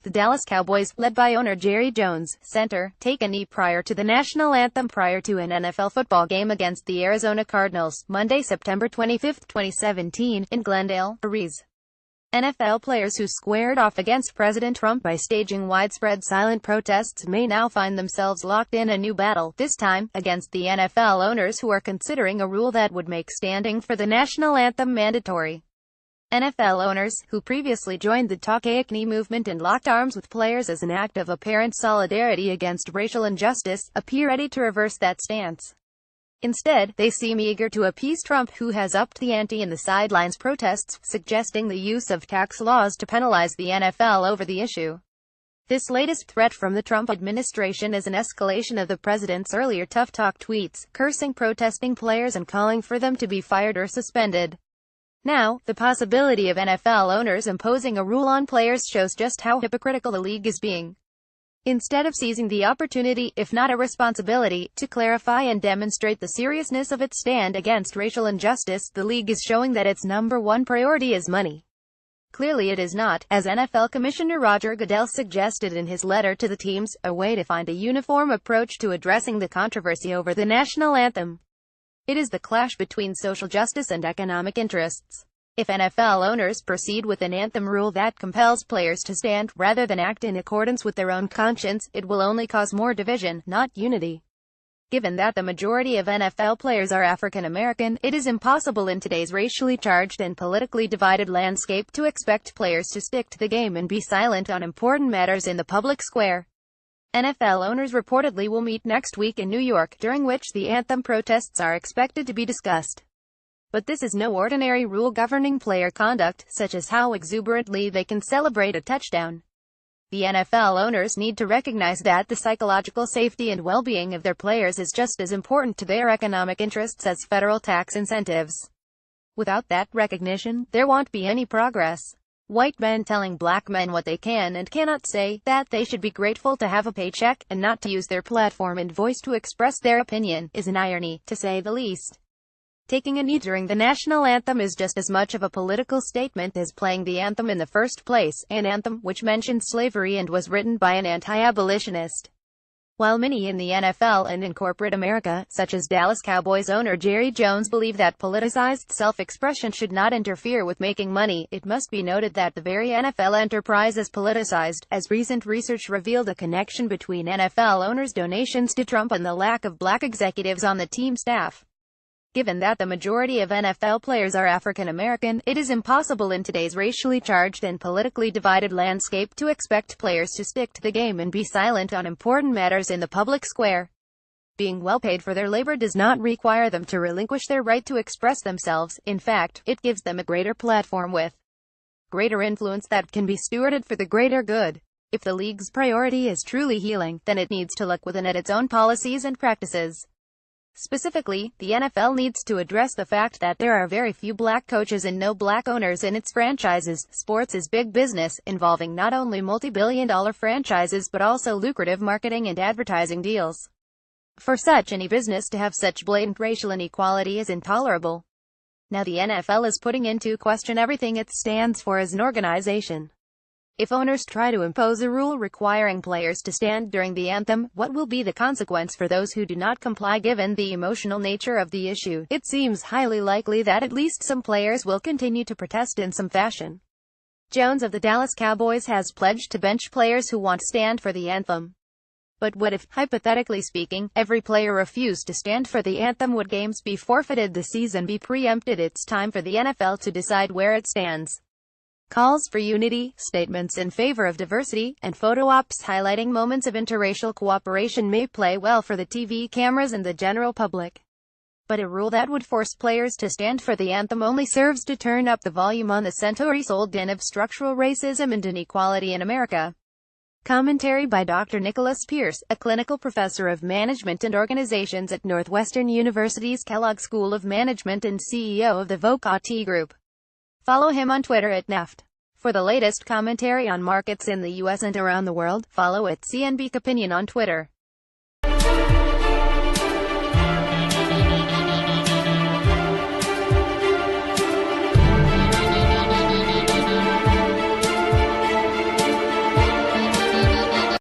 The Dallas Cowboys, led by owner Jerry Jones, center, take a knee prior to the national anthem prior to an NFL football game against the Arizona Cardinals, Monday, September 25, 2017, in Glendale, Arizona. NFL players who squared off against President Trump by staging widespread silent protests may now find themselves locked in a new battle, this time, against the NFL owners who are considering a rule that would make standing for the national anthem mandatory. NFL owners, who previously joined the Take a Knee movement and locked arms with players as an act of apparent solidarity against racial injustice, appear ready to reverse that stance. Instead, they seem eager to appease Trump, who has upped the ante in the sidelines protests, suggesting the use of tax laws to penalize the NFL over the issue. This latest threat from the Trump administration is an escalation of the president's earlier tough talk tweets, cursing protesting players and calling for them to be fired or suspended. Now, the possibility of NFL owners imposing a rule on players shows just how hypocritical the league is being. Instead of seizing the opportunity, if not a responsibility, to clarify and demonstrate the seriousness of its stand against racial injustice, the league is showing that its number one priority is money. Clearly it is not, as NFL Commissioner Roger Goodell suggested in his letter to the teams, a way to find a uniform approach to addressing the controversy over the national anthem. It is the clash between social justice and economic interests. If NFL owners proceed with an anthem rule that compels players to stand, rather than act in accordance with their own conscience, it will only cause more division, not unity. Given that the majority of NFL players are African American, it is impossible in today's racially charged and politically divided landscape to expect players to stick to the game and be silent on important matters in the public square. NFL owners reportedly will meet next week in New York, during which the anthem protests are expected to be discussed. But this is no ordinary rule governing player conduct, such as how exuberantly they can celebrate a touchdown. The NFL owners need to recognize that the psychological safety and well-being of their players is just as important to their economic interests as federal tax incentives. Without that recognition, there won't be any progress. White men telling black men what they can and cannot say, that they should be grateful to have a paycheck, and not to use their platform and voice to express their opinion, is an irony, to say the least. Taking a knee during the national anthem is just as much of a political statement as playing the anthem in the first place, an anthem which mentioned slavery and was written by an anti-abolitionist. While many in the NFL and in corporate America, such as Dallas Cowboys owner Jerry Jones, believe that politicized self-expression should not interfere with making money, it must be noted that the very NFL enterprise is politicized, as recent research revealed a connection between NFL owners' donations to Trump and the lack of black executives on the team staff. Given that the majority of NFL players are African American, it is impossible in today's racially charged and politically divided landscape to expect players to stick to the game and be silent on important matters in the public square. Being well paid for their labor does not require them to relinquish their right to express themselves. In fact, it gives them a greater platform with greater influence that can be stewarded for the greater good. If the league's priority is truly healing, then it needs to look within at its own policies and practices. Specifically, the NFL needs to address the fact that there are very few black coaches and no black owners in its franchises. Sports is big business, involving not only multi-billion-dollar franchises but also lucrative marketing and advertising deals. For such any business to have such blatant racial inequality is intolerable. Now the NFL is putting into question everything it stands for as an organization. If owners try to impose a rule requiring players to stand during the anthem, what will be the consequence for those who do not comply? Given the emotional nature of the issue, it seems highly likely that at least some players will continue to protest in some fashion. Jones of the Dallas Cowboys has pledged to bench players who won't stand for the anthem. But what if, hypothetically speaking, every player refused to stand for the anthem? Would games be forfeited, the season be preempted? It's time for the NFL to decide where it stands. Calls for unity, statements in favor of diversity, and photo ops highlighting moments of interracial cooperation may play well for the TV cameras and the general public. But a rule that would force players to stand for the anthem only serves to turn up the volume on the centuries-old den of structural racism and inequality in America. Commentary by Dr. Nicholas Pierce, a clinical professor of management and organizations at Northwestern University's Kellogg School of Management and CEO of the Vocati Group. Follow him on Twitter at @NEFT. For the latest commentary on markets in the US and around the world, follow @CNBC Opinion on Twitter.